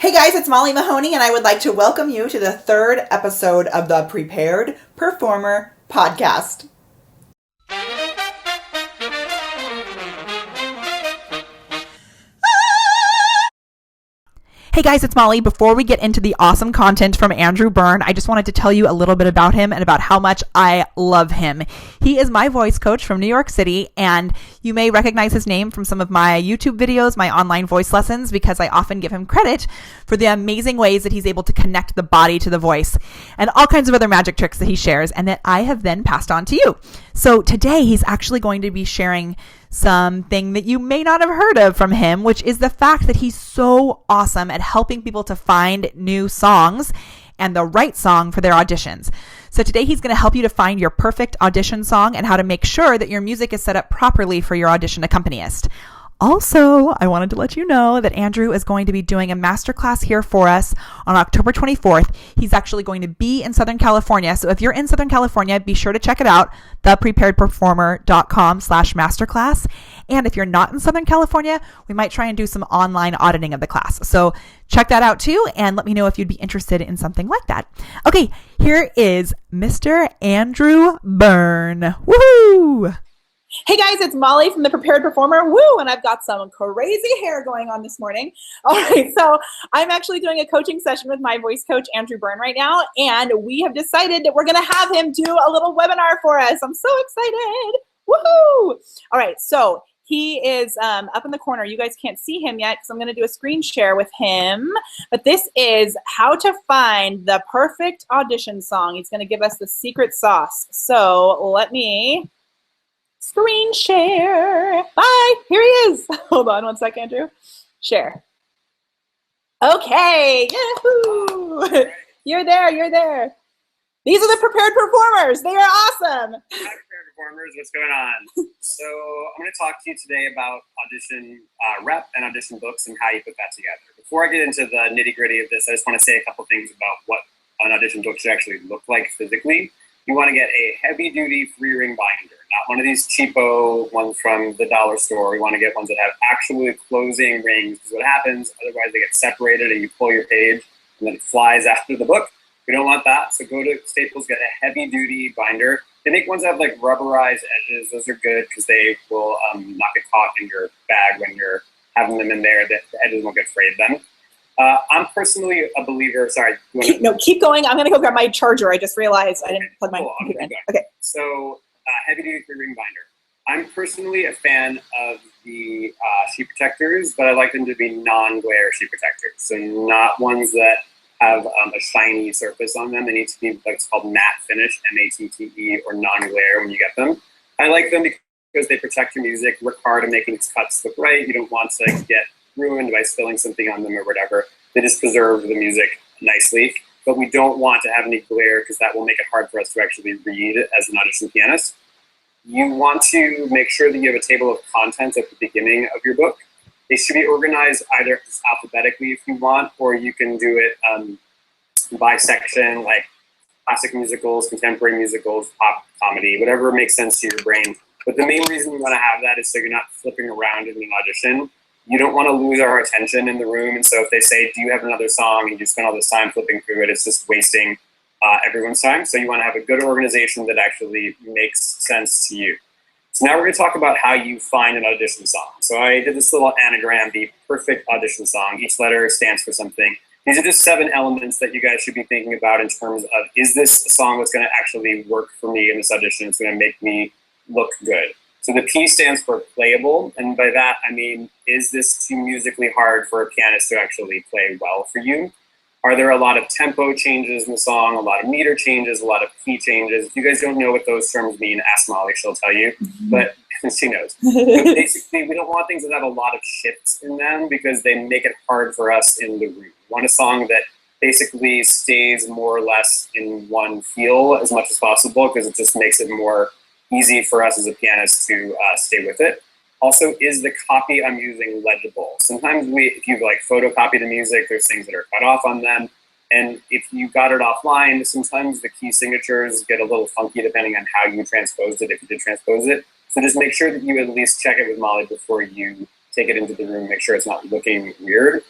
Hey guys, it's Molly Mahoney, and I would like to welcome you to the third episode of the Prepared Performer podcast. Hey guys, it's Molly. Before we get into the awesome content from Andrew Byrne, I just wanted to tell you a little bit about him and about how much I love him. He is my voice coach from New York City, and you may recognize his name from some of my YouTube videos, my online voice lessons, because I often give him credit for the amazing ways that he's able to connect the body to the voice and all kinds of other magic tricks that he shares and that I have then passed on to you. So today he's actually going to be sharing something that you may not have heard of from him, which is the fact that he's so awesome at helping people to find new songs and the right song for their auditions. So today he's going to help you to find your perfect audition song and how to make sure that your music is set up properly for your audition accompanist. Also, I wanted to let you know that Andrew is going to be doing a masterclass here for us on October 24th. He's actually going to be in Southern California. So if you're in Southern California, be sure to check it out, thepreparedperformer.com/masterclass. And if you're not in Southern California, we might try and do some online auditing of the class. So check that out too, and let me know if you'd be interested in something like that. Okay, here is Mr. Andrew Byrne. Woohoo! Hey guys, it's Molly from The Prepared Performer. Woo! And I've got some crazy hair going on this morning. All right, so I'm actually doing a coaching session with my voice coach, Andrew Byrne, right now. And we have decided that we're going to have him do a little webinar for us. I'm so excited. Woohoo! All right, so he is up in the corner. You guys can't see him yet because I'm going to do a screen share with him. But this is how to find the perfect audition song. He's going to give us the secret sauce. So let me screen share. Bye. Here he is. Hold on one sec, Andrew. Share. Okay. Yahoo! You're there. You're there. These are the prepared performers. They are awesome. Hi, prepared performers. What's going on? So I'm going to talk to you today about audition rep and audition books and how you put that together. Before I get into the nitty gritty of this, I just want to say a couple things about what an audition book should actually look like physically. You want to get a heavy-duty three-ring binder, not one of these cheapo ones from the dollar store. You want to get ones that have actually closing rings, because what happens, otherwise they get separated and you pull your page and then it flies after the book. We don't want that, so go to Staples, get a heavy-duty binder. They make ones that have like rubberized edges. Those are good because they will not get caught in your bag when you're having them in there. The edges won't get frayed then. I'm personally a believer. Sorry. Keep going. I'm going to go grab my charger. I just realized I didn't plug my computer in. Okay. So heavy-duty three-ring binder. I'm personally a fan of the sheet protectors, but I like them to be non-glare sheet protectors. So not ones that have a shiny surface on them. They need to be what's called matte finish, M-A-T-T-E, or non-glare when you get them. I like them because they protect your music, work hard at making its cuts look right. You don't want to get ruined by spilling something on them or whatever. They just preserve the music nicely, but we don't want to have any glare because that will make it hard for us to actually read as an audition pianist. You want to make sure that you have a table of contents at the beginning of your book. They should be organized either just alphabetically if you want, or you can do it by section, like classic musicals, contemporary musicals, pop comedy, whatever makes sense to your brain. But the main reason you want to have that is so you're not flipping around in an audition. You don't want to lose our attention in the room, and so if they say, do you have another song, and you spend all this time flipping through it, it's just wasting everyone's time. So you want to have a good organization that actually makes sense to you. So now we're going to talk about how you find an audition song. So I did this little anagram, the perfect audition song. Each letter stands for something. These are just 7 elements that you guys should be thinking about in terms of, is this a song that's going to actually work for me in this audition? It's going to make me look good. So the P stands for playable, and by that I mean, is this too musically hard for a pianist to actually play well for you? Are there a lot of tempo changes in the song, a lot of meter changes, a lot of key changes? If you guys don't know what those terms mean, ask Molly, she'll tell you, but she knows. But basically, we don't want things that have a lot of shifts in them because they make it hard for us in the room. We want a song that basically stays more or less in one feel as much as possible because it just makes it more easy for us as a pianist to stay with it. Also, is the copy I'm using legible? Sometimes if you like photocopy the music, there's things that are cut off on them. And if you got it offline, sometimes the key signatures get a little funky depending on how you transposed it, if you did transpose it. So just make sure that you at least check it with Molly before you take it into the room, make sure it's not looking weird.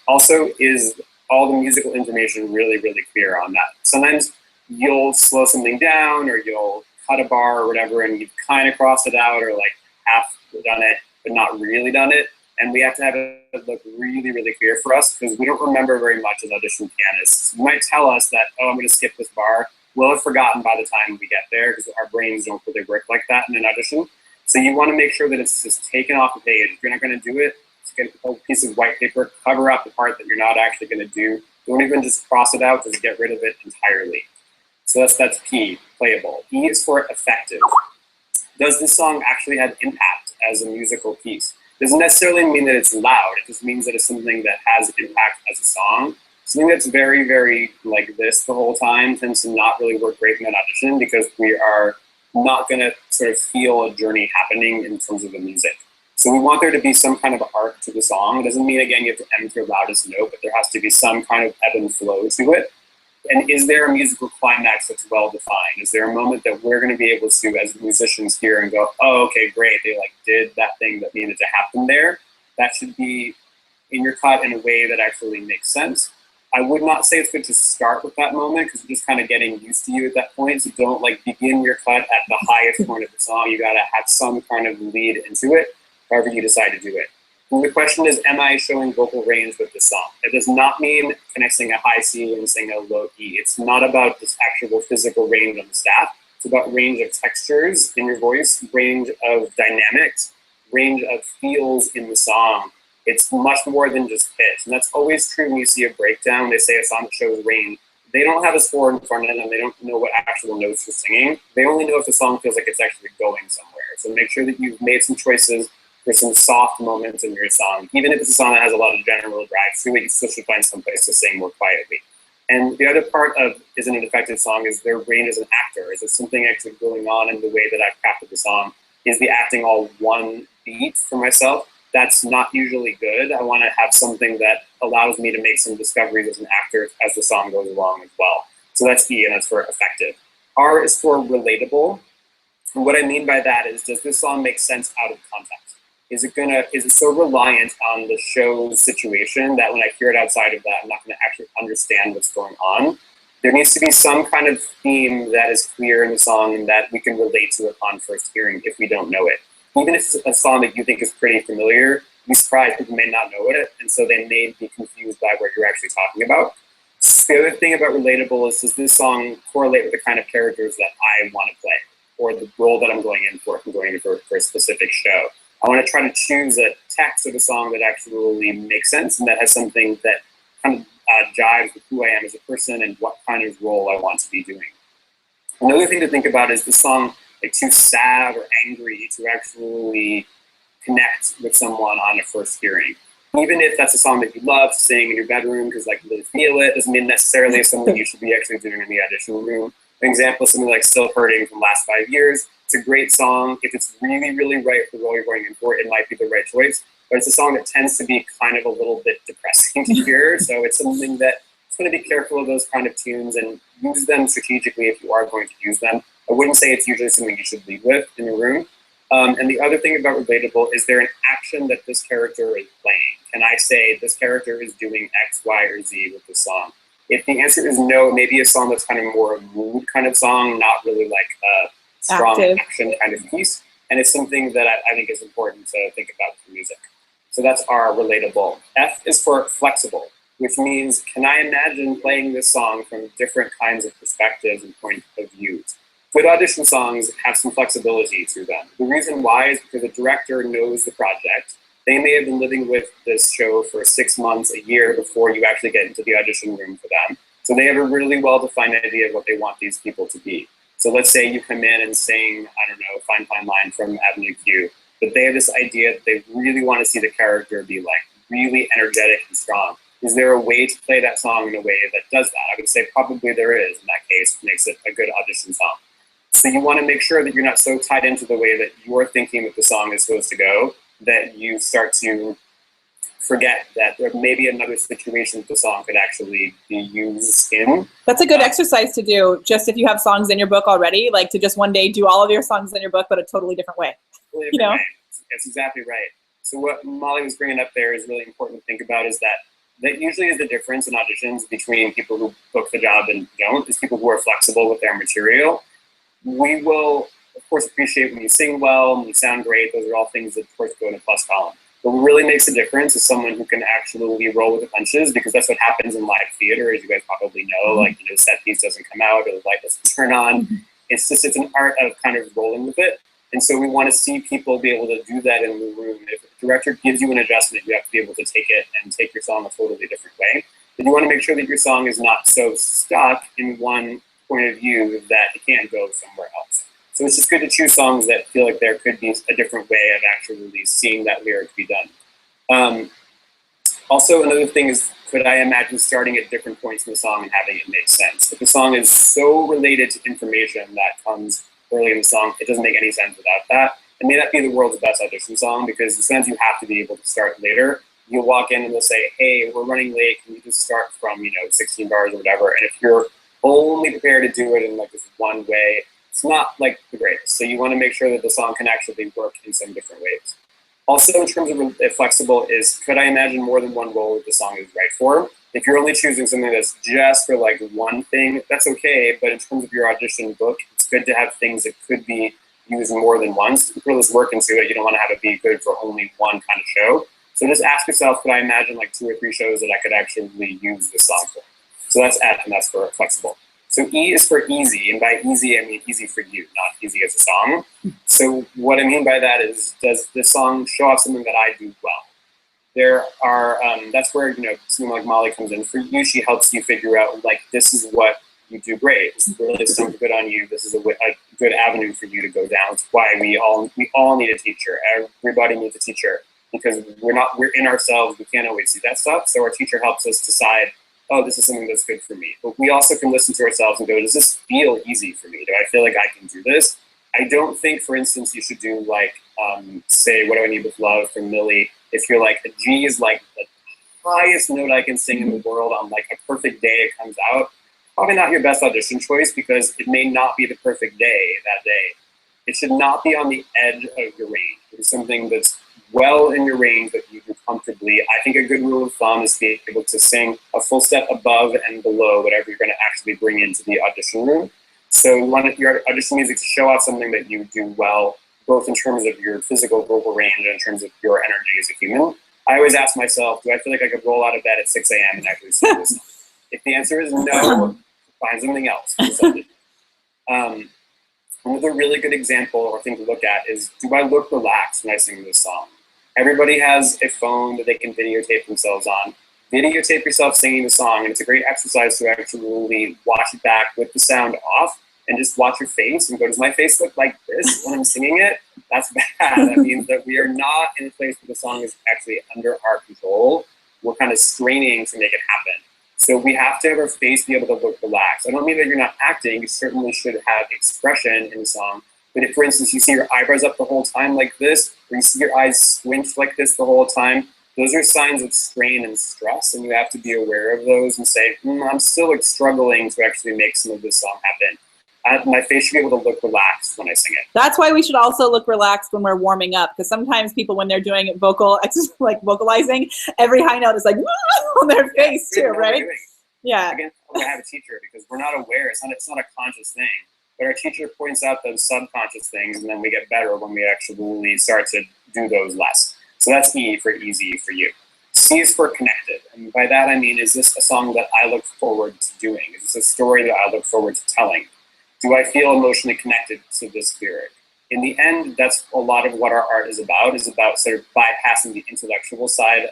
Also, is all the musical information really, really clear on that? Sometimes you'll slow something down or you'll cut a bar or whatever and you've kind of crossed it out or like half done it, but not really done it. And we have to have it look really, really clear for us because we don't remember very much as audition pianists. You might tell us that, oh, I'm going to skip this bar. We'll have forgotten by the time we get there because our brains don't really work like that in an audition. So you want to make sure that it's just taken off the page. If you're not going to do it, just get a piece of white paper, cover up the part that you're not actually going to do. Don't even just cross it out, just get rid of it entirely. So that's P, playable. E is for effective. Does this song actually have impact as a musical piece? Doesn't necessarily mean that it's loud. It just means that it's something that has impact as a song. Something that's very, very like this the whole time tends to not really work great in an audition because we are not going to sort of feel a journey happening in terms of the music. So we want there to be some kind of arc to the song. It doesn't mean, again, you have to end with your loudest note, but there has to be some kind of ebb and flow to it. And is there a musical climax that's well-defined? Is there a moment that we're going to be able to, as musicians, hear and go, oh, okay, great, they like did that thing that needed to happen there? That should be in your cut in a way that actually makes sense. I would not say it's good to start with that moment because we're just kind of getting used to you at that point. So don't like begin your cut at the highest point of the song. You got to have some kind of lead into it, however you decide to do it. And the question is, am I showing vocal range with this song? It does not mean can I sing a high C and sing a low E. It's not about this actual physical range on the staff. It's about range of textures in your voice, range of dynamics, range of feels in the song. It's much more than just pitch. And that's always true when you see a breakdown. They say a song that shows range. They don't have a score in front of them. They don't know what actual notes you're singing. They only know if the song feels like it's actually going somewhere. So make sure that you've made some choices for some soft moments in your song. Even if it's a song that has a lot of general drive to it, you still should find some place to sing more quietly. And the other part of is it an effective song is their brain as an actor. Is it something actually going on in the way that I've crafted the song? Is the acting all one beat for myself? That's not usually good. I want to have something that allows me to make some discoveries as an actor as the song goes along as well. So that's E, and that's for effective. R is for relatable. And what I mean by that is, does this song make sense out of context? Is it so reliant on the show's situation that when I hear it outside of that, I'm not going to actually understand what's going on? There needs to be some kind of theme that is clear in the song and that we can relate to upon first hearing if we don't know it. Even if it's a song that you think is pretty familiar, be surprised people may not know it, and so they may be confused by what you're actually talking about. The other thing about relatable is, does this song correlate with the kind of characters that I want to play or the role that I'm going in for if I'm going in for a specific show? I want to try to choose a text of a song that actually makes sense and that has something that kind of jives with who I am as a person and what kind of role I want to be doing. Another thing to think about is the song like too sad or angry to actually connect with someone on a first hearing. Even if that's a song that you love to sing in your bedroom because like you really feel it, doesn't mean necessarily it's something you should be actually doing in the audition room. An example is something like Still Hurting from Last 5 Years. It's a great song. If it's really, really right for the role you're going in for, it might be the right choice. But it's a song that tends to be kind of a little bit depressing to hear. So it's something that it's going to be careful of those kind of tunes and use them strategically if you are going to use them. I wouldn't say it's usually something you should lead with in a room. And the other thing about relatable is there an action that this character is playing? Can I say this character is doing X, Y, or Z with the song? If the answer is no, maybe a song that's kind of more a mood kind of song, not really like a strong action kind of piece. And it's something that I think is important to think about for music. So that's our relatable. F is for flexible, which means can I imagine playing this song from different kinds of perspectives and point of views? Good audition songs have some flexibility to them. The reason why is because the director knows the project. They may have been living with this show for 6 months, a year before you actually get into the audition room for them. So they have a really well-defined idea of what they want these people to be. So let's say you come in and sing, I don't know, Fine Fine Line from Avenue Q, but they have this idea that they really want to see the character be like really energetic and strong. Is there a way to play that song in a way that does that? I would say probably there is. In that case, it makes it a good audition song. So you want to make sure that you're not so tied into the way that you're thinking that the song is supposed to go that you start to forget that there may be another situation that the song could actually be used in. That's a good exercise to do, just if you have songs in your book already, like to just one day do all of your songs in your book, but a totally different way. Totally you know? Way. That's exactly right. So what Molly was bringing up there is really important to think about is that that usually is the difference in auditions between people who book the job and don't, is people who are flexible with their material. We will, of course, appreciate when you sing well, when you sound great. Those are all things that, of course, go in a plus column. But what really makes a difference is someone who can actually roll with the punches, because that's what happens in live theater, as you guys probably know. Like, you know, the set piece doesn't come out or the light doesn't turn on. It's just, it's an art of kind of rolling with it. And so we want to see people be able to do that in the room. If a director gives you an adjustment, you have to be able to take it and take your song a totally different way. But you want to make sure that your song is not so stuck in one point of view that it can't go somewhere else. So it's just good to choose songs that feel like there could be a different way of actually seeing that lyric be done. Also, another thing is, could I imagine starting at different points in the song and having it make sense? If the song is so related to information that comes early in the song, it doesn't make any sense without that. It may not be the world's best audition song, because sometimes you have to be able to start later. You'll walk in and they'll say, hey, we're running late, can you just start from, 16 bars or whatever? And if you're only prepared to do it in like this one way, it's not like the greatest. So you want to make sure that the song can actually work in some different ways. Also, in terms of flexible, is could I imagine more than one role that the song is right for? If you're only choosing something that's just for like one thing, that's okay. But in terms of your audition book, it's good to have things that could be used more than once. To put this work into it, you don't want to have it be good for only one kind of show. So just ask yourself, could I imagine like 2 or 3 shows that I could actually use this song for? So that's F, and that's for flexible. So E is for easy, and by easy, I mean easy for you, not easy as a song. So what I mean by that is, does this song show off something that I do well? There are, that's where, someone like Molly comes in for you. She helps you figure out, like, this is what you do great. This really sounds good on you. This is a good avenue for you to go down. It's why we all need a teacher. Everybody needs a teacher, because we're in ourselves. We can't always see that stuff. So our teacher helps us decide, oh, this is something that's good for me. But we also can listen to ourselves and go, does this feel easy for me? Do I feel like I can do this? I don't think, for instance, you should do like, say, What Do I Need With Love from Millie. If you're like, a G is like the highest note I can sing in the world on like a perfect day it comes out, probably not your best audition choice, because it may not be the perfect day that day. It should not be on the edge of your range. It's something that's well in your range that you do comfortably. I think a good rule of thumb is to be able to sing a full step above and below whatever you're going to actually bring into the audition room. So you want your audition music to show off something that you do well, both in terms of your physical vocal range and in terms of your energy as a human. I always ask myself, do I feel like I could roll out of bed at 6 a.m. and actually sing this song? If the answer is no, find something else. Another really good example or thing to look at is, do I look relaxed when I sing this song? Everybody has a phone that they can videotape themselves on. Videotape yourself singing the song, and it's a great exercise to actually watch it back with the sound off and just watch your face and go, does my face look like this when I'm singing it? That's bad. That means that we are not in a place where the song is actually under our control. We're kind of straining to make it happen. So we have to have our face be able to look relaxed. I don't mean that you're not acting. You certainly should have expression in the song. But if, for instance, you see your eyebrows up the whole time like this, or you see your eyes squint like this the whole time, those are signs of strain and stress, and you have to be aware of those and say, I'm still like struggling to actually make some of this song happen. My face should be able to look relaxed when I sing it. That's why we should also look relaxed when we're warming up, because sometimes people, when they're doing vocalizing, every high note is like on their face too, right? Yeah. Again, I have a teacher, because we're not aware. It's not a conscious thing. But our teacher points out those subconscious things, and then we get better when we actually start to do those less. So that's E for easy for you. C is for connected. And by that I mean, is this a song that I look forward to doing? Is this a story that I look forward to telling? Do I feel emotionally connected to this lyric? In the end, that's a lot of what our art is about sort of bypassing the intellectual side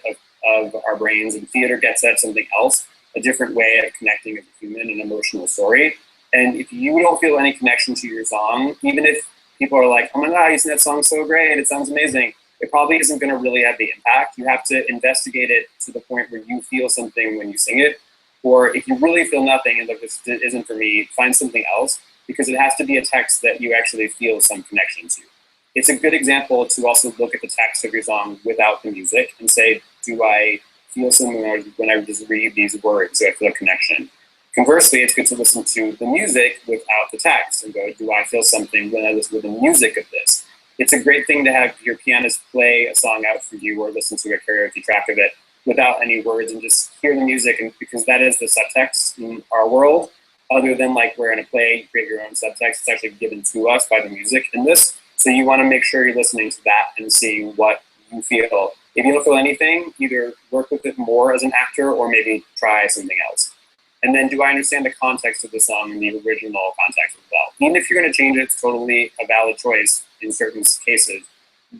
of our brains, and theater gets at something else, a different way of connecting as a human, an emotional story. And if you don't feel any connection to your song, even if people are like, oh my God, you sing that song so great, it sounds amazing, it probably isn't going to really have the impact. You have to investigate it to the point where you feel something when you sing it. Or if you really feel nothing and like, this isn't for me, find something else, because it has to be a text that you actually feel some connection to. It's a good example to also look at the text of your song without the music and say, do I feel something when I just read these words? Do I feel a connection? Conversely, it's good to listen to the music without the text and go, do I feel something when I listen to the music of this? It's a great thing to have your pianist play a song out for you or listen to a karaoke track of it without any words and just hear the music, and because that is the subtext in our world. Other than like we're in a play, you create your own subtext. It's actually given to us by the music in this. So you want to make sure you're listening to that and seeing what you feel. If you don't feel anything, either work with it more as an actor or maybe try something else. And then, do I understand the context of the song in the original context as well? Even if you're going to change it, it's totally a valid choice in certain cases.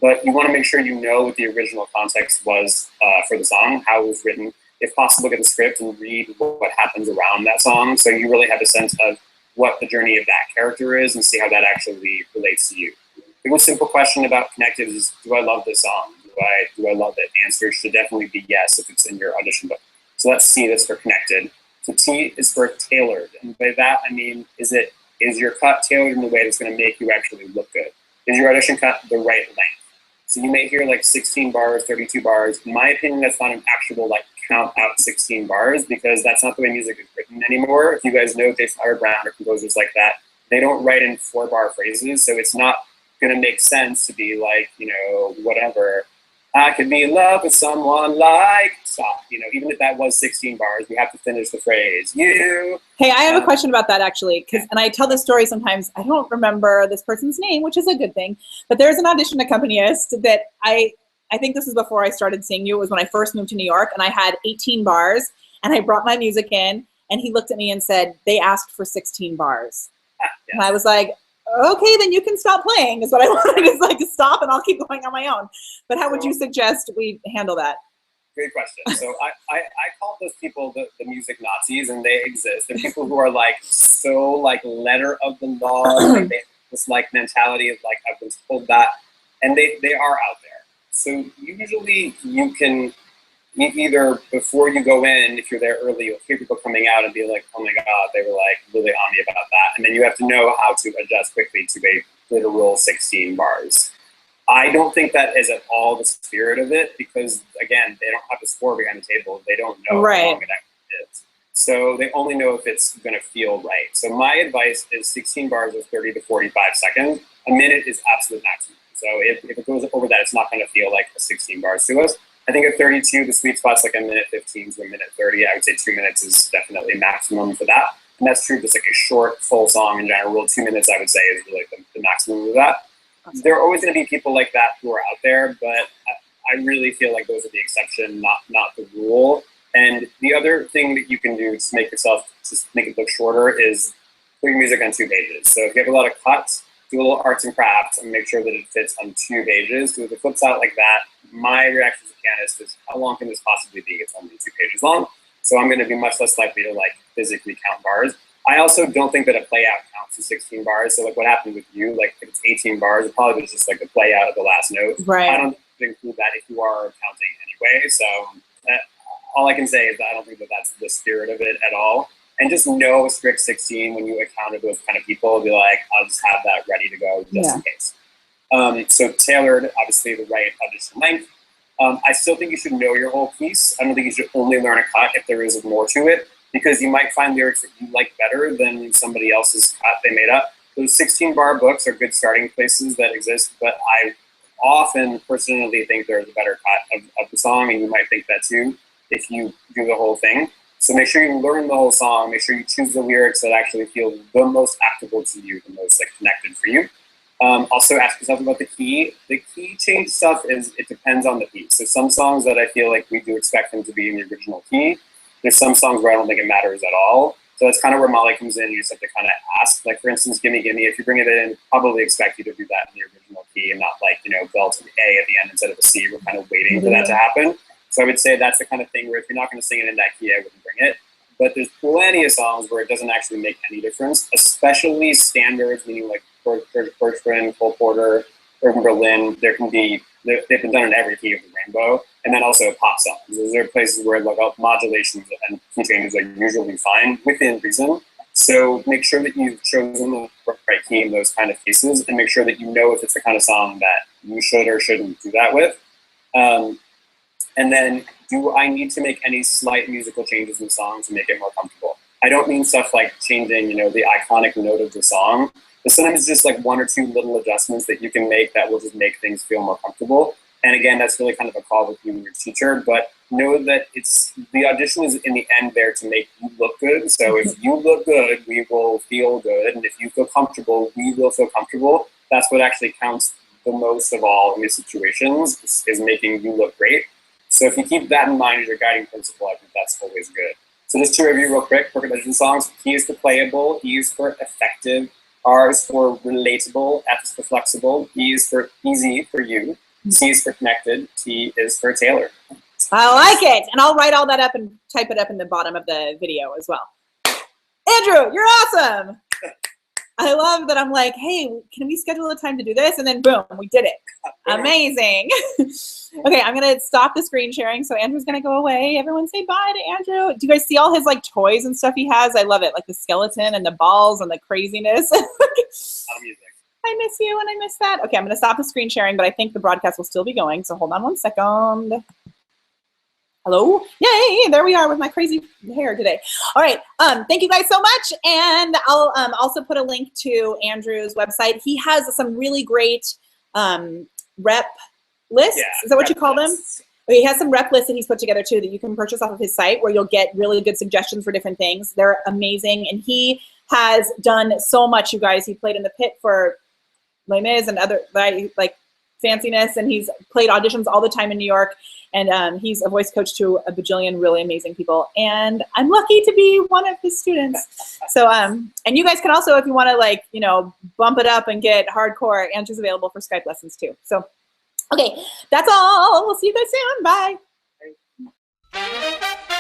But you want to make sure you know what the original context was for the song, how it was written. If possible, get the script and read what happens around that song, so you really have a sense of what the journey of that character is and see how that actually relates to you. The simple question about connected is, do I love this song? Do I love it? The answer should definitely be yes if it's in your audition book. So that's C, that's for connected. So T is for tailored, and by that I mean, is your cut tailored in the way that's going to make you actually look good? Is your audition cut the right length? So you may hear like 16 bars, 32 bars. In my opinion, that's not an actual like count out 16 bars, because that's not the way music is written anymore. If you guys know Dave Brown or composers like that, they don't write in 4-bar phrases, so it's not going to make sense to be like, whatever. I could be in love with someone like, stop. Even if that was 16 bars, we have to finish the phrase, you. Hey, I have a question about that actually, and I tell this story sometimes. I don't remember this person's name, which is a good thing, but there's an audition accompanist that I think this is before I started seeing you. It was when I first moved to New York, and I had 18 bars, and I brought my music in, and he looked at me and said, they asked for 16 bars. Yes. And I was like, okay, then you can stop playing, is what I wanted, is like stop and I'll keep going on my own. But how would you suggest we handle that? Great question. So I call those people the music Nazis, and they exist. They're people who are like so like letter of the law, like they have this like mentality of like, I've been told that, and they are out there. So usually you can either, before you go in, if you're there early, you'll hear people coming out and be like, oh my God, they were like really on me about that. And then you have to know how to adjust quickly to a literal 16 bars. I don't think that is at all the spirit of it, because again, they don't have the score behind the table. They don't know how long it actually is. So they only know if it's going to feel right. So my advice is 16 bars is 30 to 45 seconds. A minute is absolute maximum. So if it goes over that, it's not going to feel like a 16 bars to us. I think at 32, the sweet spot's like a minute 15 to a minute 30. I would say 2 minutes is definitely maximum for that. And that's true, just like a short, full song in general. 2 minutes, I would say, is really the maximum of that. Awesome. There are always going to be people like that who are out there, but I really feel like those are the exception, not the rule. And the other thing that you can do to make it look shorter is put your music on 2 pages. So if you have a lot of cuts, do a little arts and crafts and make sure that it fits on 2 pages. Because if it flips out like that, my reaction as a pianist is, how long can this possibly be? It's only 2 pages long. So I'm going to be much less likely to like physically count bars. I also don't think that a play out counts as 16 bars. So like what happened with you, like if it's 18 bars, it probably was just like the play out of the last note. Right. I don't include that if you are counting anyway. So all I can say is that I don't think that that's the spirit of it at all. And just know a strict 16 when you encounter those kind of people. Be like, I'll just have that ready to go just in case. So tailored, obviously the right audition length. I still think you should know your whole piece. I don't think you should only learn a cut if there is more to it, because you might find lyrics that you like better than somebody else's cut they made up. Those 16-bar books are good starting places that exist, but I often personally think there's a better cut of the song, and you might think that too if you do the whole thing. So make sure you learn the whole song. Make sure you choose the lyrics that actually feel the most applicable to you, the most like connected for you. Also ask yourself about the key. The key change stuff is, it depends on the piece. So some songs that I feel like we do expect them to be in the original key. There's some songs where I don't think it matters at all. So that's kind of where Molly comes in. You just have to kind of ask. Like for instance, Gimme Gimme, if you bring it in, probably expect you to do that in the original key and not like, belt an A at the end instead of a C. We're kind of waiting for that to happen. So I would say that's the kind of thing where if you're not going to sing it in that key, I wouldn't bring it. But there's plenty of songs where it doesn't actually make any difference, especially standards, meaning like Bergman, Cole Porter, Irving Berlin. They've been done in every key of the rainbow. And then also pop songs. Those are places where like modulations and key changes are usually fine within reason. So make sure that you've chosen the right key in those kind of cases, and make sure that you know if it's the kind of song that you should or shouldn't do that with. And then, do I need to make any slight musical changes in the song to make it more comfortable? I don't mean stuff like changing, the iconic note of the song, but sometimes it's just like 1 or 2 little adjustments that you can make that will just make things feel more comfortable. And again, that's really kind of a call with you and your teacher, but know that the audition is in the end there to make you look good. So if you look good, we will feel good. And if you feel comfortable, we will feel comfortable. That's what actually counts the most of all in these situations, is making you look great. So if you keep that in mind as your guiding principle, I think that's always good. So just to review real quick, perfect audition songs: P is for playable, E is for effective, R is for relatable, F is for flexible, E is for easy for you, C is for connected, T is for Taylor. I like it. And I'll write all that up and type it up in the bottom of the video as well. Andrew, you're awesome. I love that. I'm like, hey, can we schedule a time to do this? And then boom, we did it. Amazing. Okay, I'm going to stop the screen sharing. So Andrew's going to go away. Everyone say bye to Andrew. Do you guys see all his like toys and stuff he has? I love it. Like the skeleton and the balls and the craziness. I miss you and I miss that. Okay, I'm going to stop the screen sharing, but I think the broadcast will still be going. So hold on one second. Hello? Yay, there we are with my crazy hair today. All right, thank you guys so much. And I'll also put a link to Andrew's website. He has some really great rep lists. Yeah, is that what you call them? He has some rep lists that he's put together too that you can purchase off of his site, where you'll get really good suggestions for different things. They're amazing. And he has done so much, you guys. He played in the pit for Les Mis and other like fanciness, and he's played auditions all the time in New York. And he's a voice coach to a bajillion really amazing people. And I'm lucky to be one of his students. So, and you guys can also, if you want to like, you know, bump it up and get hardcore, Andrew's available for Skype lessons too. So, okay, that's all. We'll see you guys soon. Bye.